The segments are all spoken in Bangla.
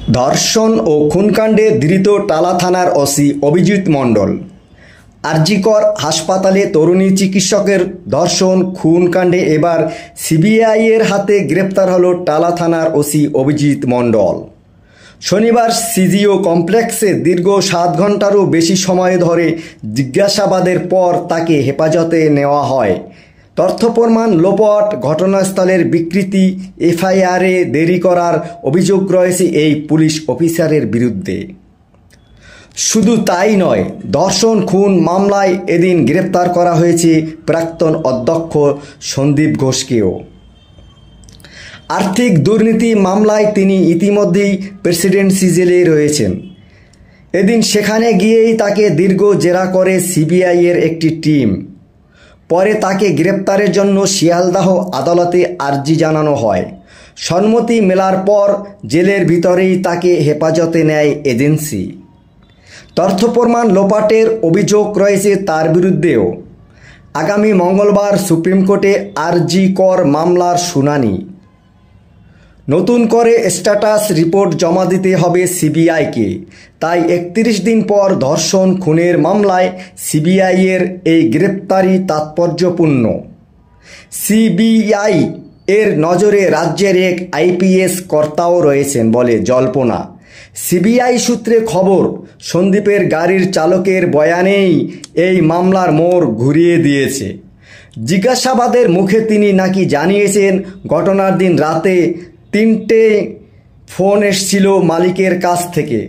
ধর্ষণ ও খুনকাণ্ডে ধৃত টালা থানার ওসি অভিজিৎ মণ্ডল। আরজিকর হাসপাতালে তরুণী চিকিৎসকের ধর্ষণ খুনকাণ্ডে এবার সিবিআইয়ের হাতে গ্রেপ্তার হল টালা থানার ওসি অভিজিৎ মণ্ডল। শনিবার সিজিও কমপ্লেক্সে দীর্ঘ 7 ঘন্টারও বেশি সময় ধরে জিজ্ঞাসাবাদের পর তাকে হেফাজতে নেওয়া হয়। তথ্যপ্রমাণ লোপাট, ঘটনাস্থলের বিকৃতি, এফআইআরে দেরি করার অভিযোগ রয়েছে এই পুলিশ অফিসারের বিরুদ্ধে। শুধু তাই নয়, ধর্ষণ খুন মামলায় এদিন গ্রেপ্তার করা হয়েছে প্রাক্তন অধ্যক্ষ সন্দীপ ঘোষকেও। আর্থিক দুর্নীতি মামলায় তিনি ইতিমধ্যেই প্রেসিডেন্সি জেলে রয়েছেন। এদিন সেখানে গিয়েই তাকে দীর্ঘ জেরা করে সিবিআইয়ের একটি টিম। পরে তাকে গ্রেপ্তারের জন্য শিয়ালদাহ আদালতে আর্জি জানানো হয়। সম্মতি মেলার পর জেলের ভিতরেই তাকে হেফাজতে নেয় এজেন্সি। তথ্যপ্রমাণ লোপাটের অভিযোগ রয়েছে তার বিরুদ্ধেও। আগামী মঙ্গলবার সুপ্রিম কোর্টে আরজিকর মামলার শুনানি। নতুন করে স্ট্যাটাস রিপোর্ট জমা দিতে হবে সিবিআইকে। তাই 31 দিন পর ধর্ষণ খুনের মামলায় সিবিআইয়ের এই গ্রেপ্তারি তাৎপর্যপূর্ণ। সিবিআই এর নজরে রাজ্যের এক আইপিএস কর্তাও রয়েছেন বলে জল্পনা। সিবিআই সূত্রে খবর, সন্দীপের গাড়ির চালকের বয়ানেই এই মামলার মোড় ঘুরিয়ে দিয়েছে। জিজ্ঞাসাবাদের মুখে তিনি নাকি জানিয়েছেন ঘটনার দিন রাতে 3টে ফোন এসেছিল মালিকের কাছ থেকে।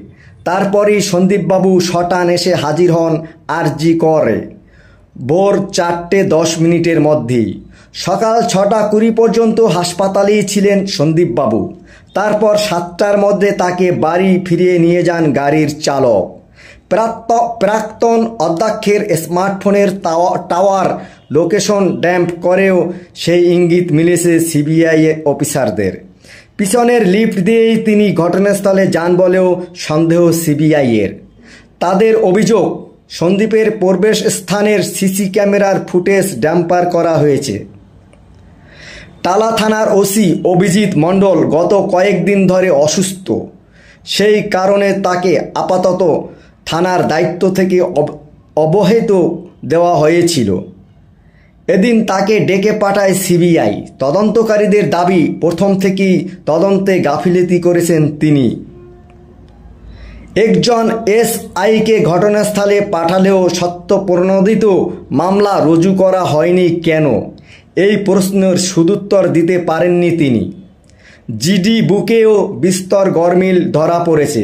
তারপরই সন্দীপবাবু সটান এসে হাজির হন আরজিকরে ভোর 4:10 মধ্যেই। সকাল 6:20 পর্যন্ত হাসপাতালেই ছিলেন সন্দীপবাবু। তারপর 7টার মধ্যে তাকে বাড়ি ফিরিয়ে নিয়ে যান গাড়ির চালক। প্রাক্তন অধ্যক্ষের স্মার্টফোনের টাওয়ার লোকেশন ড্যাম্প করেও সেই ইঙ্গিত মিলেছে সিবিআই অফিসারদের। পিছনের লিফট দিয়েই তিনি ঘটনাস্থলে যান বলেও সন্দেহ সিবিআইয়ের। তাদের অভিযোগ, সন্দীপের প্রবেশ স্থানের সিসি ক্যামেরার ফুটেজ ড্যাম্পার করা হয়েছে। টালা থানার ওসি অভিজিৎ মণ্ডল গত কয়েকদিন ধরে অসুস্থ। সেই কারণে তাকে আপাতত থানার দায়িত্ব থেকে অবহিত দেওয়া হয়েছিল। এদিন তাকে ডেকে পাঠায় সিবিআই। তদন্তকারীদের দাবি, প্রথম থেকেই তদন্তে গাফিলতি করেছেন তিনি। একজন এসআইকে ঘটনাস্থলে পাঠালেও সত্যপ্রণোদিত মামলা রুজু করা হয়নি কেন? এই প্রশ্নের সদুত্তর দিতে পারেননি তিনি। জিডি বুকেও বিস্তর গরমিল ধরা পড়েছে।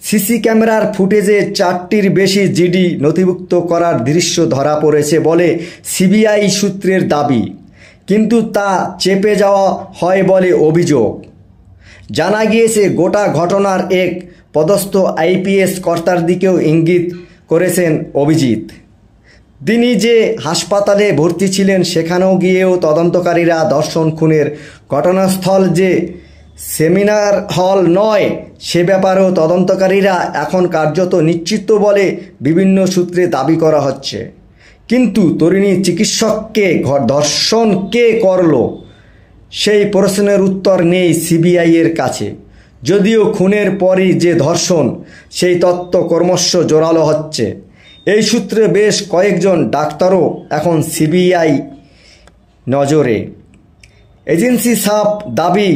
সিসি ক্যামেরার ফুটেজে 4টির বেশি জিডি নথিভুক্ত করার দৃশ্য ধরা পড়েছে বলে সিবিআই সূত্রের দাবি, কিন্তু তা চেপে যাওয়া হয় বলে অভিযোগ। জানা গিয়েছে গোটা ঘটনার এক পদস্থ আইপিএস কর্তার দিকেও ইঙ্গিত করেছেন অভিজিৎ। তিনি যে হাসপাতালে ভর্তি ছিলেন সেখানেও গিয়েও তদন্তকারীরা ধর্ষণ খুনের ঘটনাস্থল যে সেমিনার হল নয় সে ব্যাপারেও তদন্তকারীরা এখন কার্যত নিশ্চিত বলে বিভিন্ন সূত্রে দাবি করা হচ্ছে। কিন্তু তরুণী চিকিৎসককে ধর্ষণ কে করল সেই প্রশ্নের উত্তর নেই সিবিআইয়ের কাছে। যদিও খুনের পরই যে ধর্ষণ সেই তত্ত্ব ক্রমশ জোরালো হচ্ছে। এই সূত্রে বেশ কয়েকজন ডাক্তারও এখন সিবিআই নজরে। এজেন্সি সাফ দাবি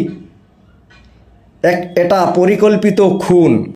এটা পরিকল্পিত খুন।